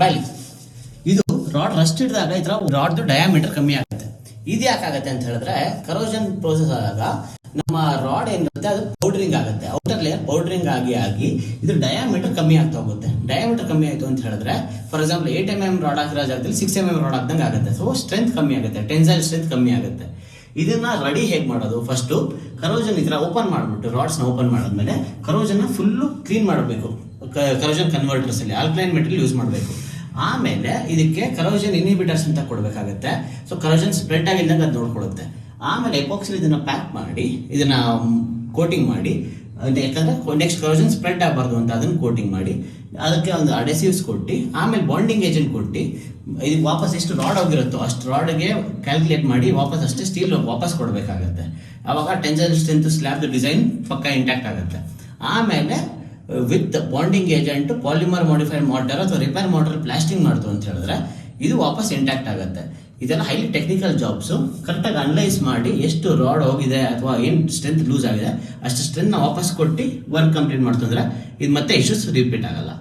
ಬಾಯ್ಲಿ ಇದು rod Rust ಹಿಡಿದಾಗ ಈ ತರ ರಾಡ್ದು ಡಯಾಮೀಟರ್ ಕಮ್ಮಿ ಆಗುತ್ತೆ. ಇದು ಯಾಕಾಗತ್ತೆ ಅಂತ ಹೇಳಿದ್ರೆ ಕರೋಷನ್ ಪ್ರೋಸೆಸ್ ಆದಾಗ ನಮ್ಮ ರಾಡ್ ಏನಿರುತ್ತೆ ಅದು ಪೌಡರಿಂಗ್ ಆಗುತ್ತೆ. ಔಟರ್ ಲೇಯರ್ ಪೌಡರಿಂಗ್ ಆಗಿ ಇದು ಡಯಾಮೀಟರ್ ಕಮ್ಮಿ ಆಗ್ತಾ ಹೋಗುತ್ತೆ. ಡಯಾಮೀಟರ್ ಕಮ್ಮಿ ಆಯ್ತು ಅಂತ ಹೇಳಿದ್ರೆ ಫಾರ್ ಎಕ್ಸಾಂಪಲ್ 8mm ರಾಡ್ ಹಾಕಿರೋ ಜಾಗದಲ್ಲಿ 6mm ರಾಡ್ ಹಾಕ್ದಂಗೆ ಆಗುತ್ತೆ. ಸೊ ಸ್ಟ್ರೆಂತ್ ಕಮ್ಮಿ ಆಗುತ್ತೆ, ಟೆನ್ಸೈಲ್ ಸ್ಟ್ರೆಂತ್ ಕಮ್ಮಿ ಆಗುತ್ತೆ. ಇದನ್ನ ರೆಡಿ ಹೇಗೆ ಮಾಡೋದು? ಫಸ್ಟ್ ಕರೋಜನ್ ಈ ತರ ಓಪನ್ ಮಾಡ್ಬಿಟ್ಟು ರಾಡ್ಸ್ ನ ಓಪನ್ ಮಾಡಿದ್ಮೇಲೆ ಕರೋಜನ್ ಫುಲ್ಲು ಕ್ಲೀನ್ ಮಾಡಬೇಕು. ಕರೋಜನ್ ಕನ್ವರ್ಟರ್ಸ್ ಅಲ್ಲಿ ಆಲ್ಕಲೈನ್ ಮೆಟೀರಿಯಲ್ ಯೂಸ್ ಮಾಡಬೇಕು. ಆಮೇಲೆ ಇದಕ್ಕೆ ಕರೋಜನ್ ಇನ್ಹಿಬಿಟರ್ಸ್ ಅಂತ ಕೊಡಬೇಕಾಗುತ್ತೆ. ಸೊ ಕರೋಜನ್ ಸ್ಪ್ರೆಡ್ ಆಗಿದ್ದಾಗ ಅದು ನೋಡ್ಕೊಳ್ಳುತ್ತೆ. ಆಮೇಲೆ ಎಪಾಕ್ಸಿಲ್ ಇದನ್ನ ಪ್ಯಾಕ್ ಮಾಡಿ ಇದನ್ನ ಕೋಟಿಂಗ್ ಮಾಡಿ, ಯಾಕಂದ್ರೆ ನೆಕ್ಸ್ಟ್ ಕರೋಜನ್ ಸ್ಪ್ರೆಡ್ ಆಗಬಾರ್ದು ಅಂತ ಅದನ್ನ ಕೋಟಿಂಗ್ ಮಾಡಿ ಅದಕ್ಕೆ ಒಂದು ಅಡೆಸಿವ್ಸ್ ಕೊಟ್ಟು ಆಮೇಲೆ ಬಾಂಡಿಂಗ್ ಏಜೆಂಟ್ ಕೊಟ್ಟು ಇದು ವಾಪಸ್ ಎಷ್ಟು ರಾಡ್ ಹೋಗಿರುತ್ತೋ ಅಷ್ಟು ರಾಡ್ಗೆ ಕ್ಯಾಲ್ಕುಲೇಟ್ ಮಾಡಿ ವಾಪಸ್ ಅಷ್ಟೇ ಸ್ಟೀಲ್ ವಾಪಸ್ ಕೊಡಬೇಕಾಗತ್ತೆ. ಆವಾಗ ಟೆನ್ಸೈಲ್ ಸ್ಟ್ರೆಂತ್ ಸ್ಲ್ಯಾಬ್ ಡಿಸೈನ್ ಪಕ್ಕ ಇಂಟ್ಯಾಕ್ಟ್ ಆಗುತ್ತೆ. ಆಮೇಲೆ with bonding agent polymer modified mortar ಅಥವಾ ರಿಪೇರ್ ಮಾರ್ಟರ್ ಪ್ಲಾಸ್ಟಿಂಗ್ ಮಾಡ್ತು ಅಂತ ಹೇಳಿದ್ರೆ ಇದು ವಾಪಸ್ ಇಂಟ್ಯಾಕ್ಟ್ ಆಗುತ್ತೆ. ಇದೆಲ್ಲ ಹೈಲಿ ಟೆಕ್ನಿಕಲ್ ಜಾಬ್ಸ್. ಕರೆಕ್ಟಾಗಿ ಅನಲೈಸ್ ಮಾಡಿ ಎಷ್ಟು ರಾಡ್ ಹೋಗಿದೆ ಅಥವಾ ಏನು ಸ್ಟ್ರೆಂತ್ ಲೂಸ್ ಆಗಿದೆ ಅಷ್ಟು ಸ್ಟ್ರೆಂತ್ ವಾಪಸ್ ಕೊಟ್ಟು ವರ್ಕ್ ಕಂಪ್ಲೀಟ್ ಮಾಡ್ತಂದ್ರೆ ಇದು ಮತ್ತೆ ಇಶ್ಯೂಸ್ ರಿಪೀಟ್ ಆಗಲ್ಲ.